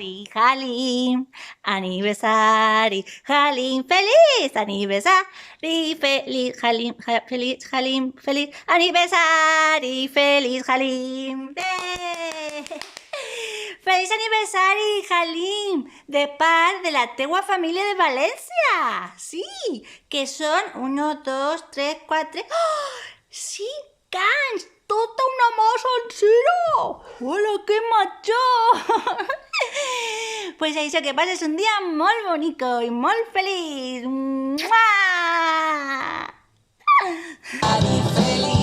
Halim, aniversari, Halim, feliz aniversari, feliz Halim, feliz Halim, feliz aniversari, feliz Halim. ¡Feliz aniversari, Halim! De part de la teua família de València! Sí, que són 1, 2, 3, 4... Oh, 5 anys! Tota una mà sencera! Hola, que major! Pues això, que passes un dia molt bonico i molt feliç! Mua! Feliz